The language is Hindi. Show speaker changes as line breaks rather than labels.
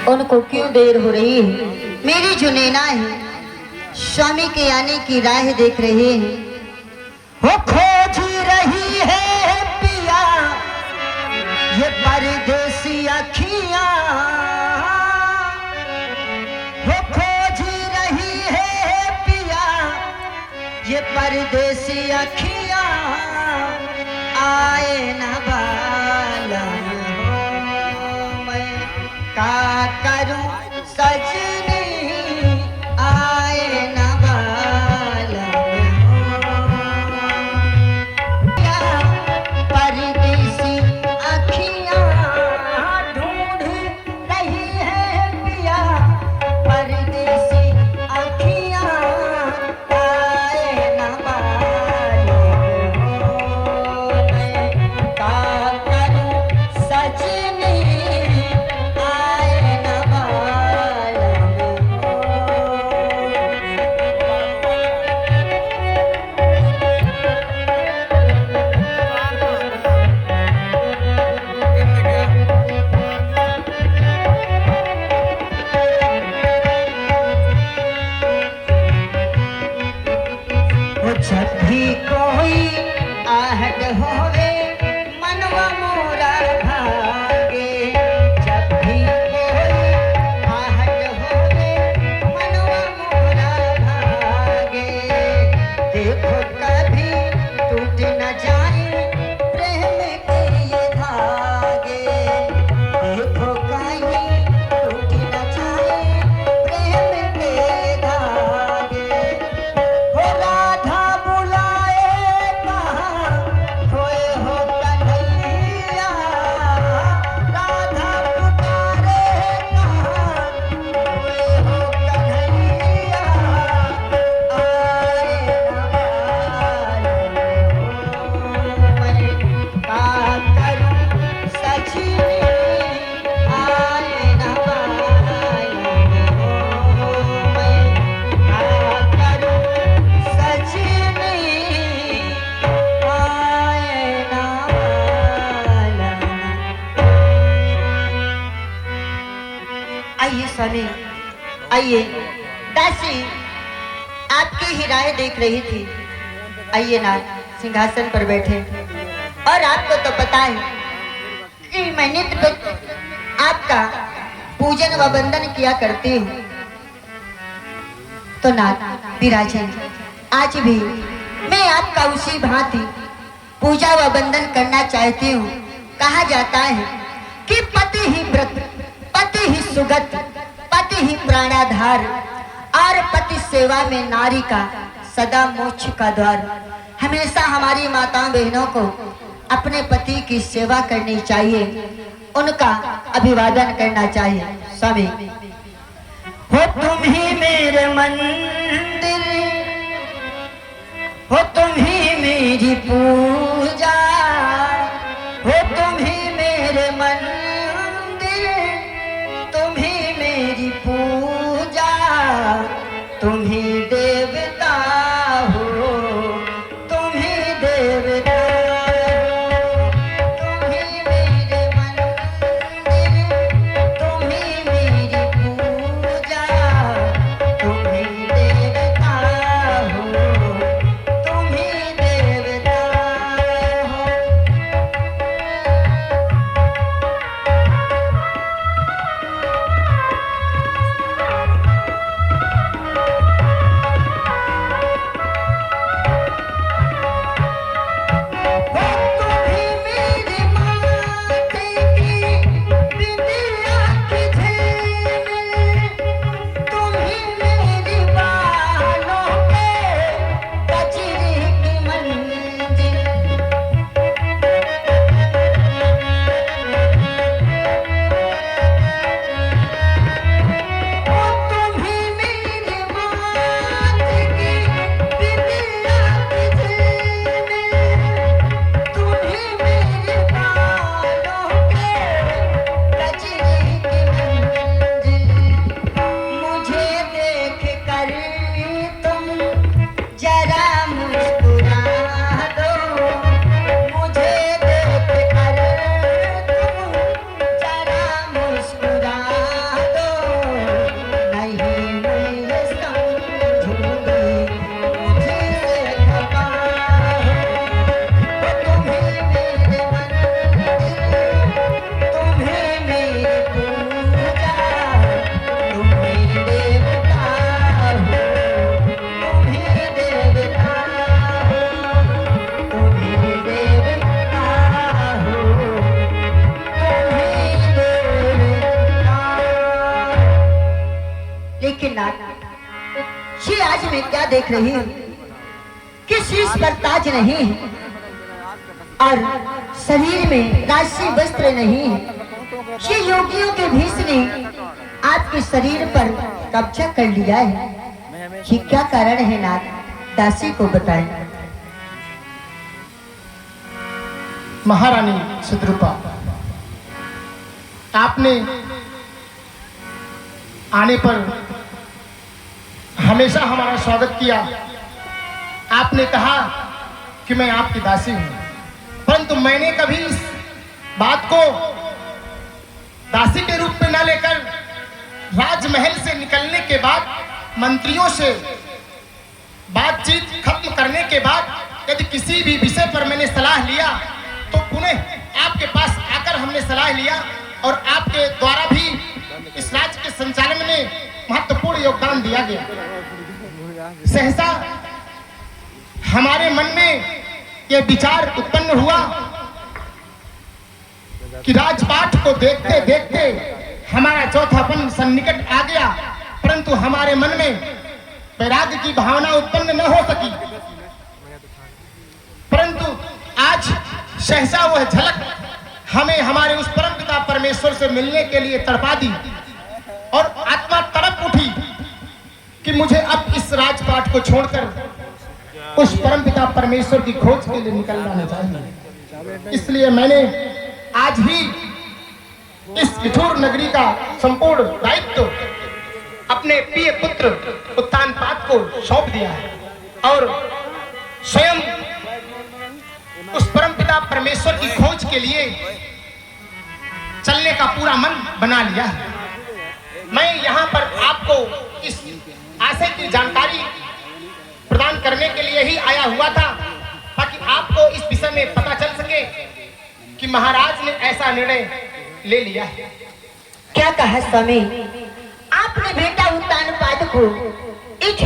उनको क्यों देर हो रही है? मेरी जो नैना है स्वामी के आने की राह देख रहे हैं। वो खोज रही है पिया ये परदेसी अखियां, वो खोज रही है पिया ये परदेसी अखियां, आए न बाला मैं का करूं सजनी, आए न बाला परदेसी अखियां ढूंढ रही है पिया परदेसी अखियां, आए न बाला मैं का करूं सजनी, आए न बाला। वो जब भी कोई आहट होवे मनवा मोरा भागे, जब भी कोई आहट होवे मनवा मोरा भागे, देखो कभी टूट न जाए प्रेम के ये धागे, देखो कहीं टूट न जाए प्रेम के ये धागे। हो राधा बुलाए कहाँ खोए हो कन्हैया, राधा पुकारे कहाँ खोए हो कन्हैया, आए न बाला मैं का करूं सजनी, आए न बाला मैं का करूं सजनी, आए न बाला। आइए स्वामी आइए, दासी आपकी ही राह देख रही थी। आइए ना सिंहासन पर बैठे। और आपको तो पता है कि मैंने तो आपका पूजन व वंदन किया करती हूँ, तो नाथ विराजे आज भी मैं आपका उसी भांति पूजा व वंदन करना चाहती हूँ। कहा जाता है कि पति ही व्रत, पति ही सुगत, पति ही प्राणाधार, और पति सेवा में नारी का सदा मोक्ष का द्वार। हमेशा हमारी माताओं बहनों को अपने पति की सेवा करनी चाहिए, उनका अभिवादन करना चाहिए। स्वामी हो तुम ही मेरे मंदिर, हो तुम ही मेरी पूजा, हो तुम ही मेरे मंदिर, तुम ही मेरी पूजा, तुम ही देवता हो, तुम ही देवता हो, तुम ही मेरे मंदिर, तुम ही मेरी पूजा, तुम ही देवता हो, तुम ही देवता हो। लेकिन नाथ, ये आज मैं क्या देख रही हूँ कि शीश पर ताज नहीं है और शरीर में राशि वस्त्र नहीं है। ये योगियों के भीष ने आपके शरीर पर कब्जा कर लिया है। ये क्या कारण है नाथ, दासी को बताएं।
महारानी शत्रुपा, आपने आने पर हमेशा हमारा स्वागत किया। आपने कहा कि मैं आपकी दासी हूं, परंतु मैंने कभी इस बात को दासी के रूप में न लेकर राजमहल से निकलने के बाद, मंत्रियों से बातचीत खत्म करने के बाद यदि किसी भी विषय पर मैंने सलाह लिया तो पुनः आपके पास आकर हमने सलाह लिया और आपके द्वारा भी इस राज्य के संचालन में महत्वपूर्ण योगदान दिया गया। सहसा हमारे मन में यह विचार उत्पन्न हुआ कि राजपाट को देखते देखते हमारा चौथापन सन्निकट आ गया, परंतु हमारे मन में वैराग्य की भावना उत्पन्न न हो सकी। परंतु आज सहसा वह झलक हमें हमारे उस परम पिता परमेश्वर से मिलने के लिए तड़पा दी और आत्मा तड़प उठी कि मुझे अब इस राजपाट को छोड़कर उस परम पिता परमेश्वर की खोज के लिए निकल जाना चाहिए। इसलिए मैंने आज ही इस किठूर नगरी का संपूर्ण दायित्व अपने प्रिय पुत्र उत्तानपाद को सौंप दिया है और स्वयं उस परम पिता परमेश्वर की खोज के लिए चलने का पूरा मन बना लिया है। मैं यहाँ पर आपको इस आशय की जानकारी प्रदान करने के लिए ही आया हुआ था, ताकि आपको इस विषय में पता चल सके कि महाराज ने ऐसा निर्णय ले लिया है।
क्या कहा स्वामी, आपने बेटा उत्तानपाद को इस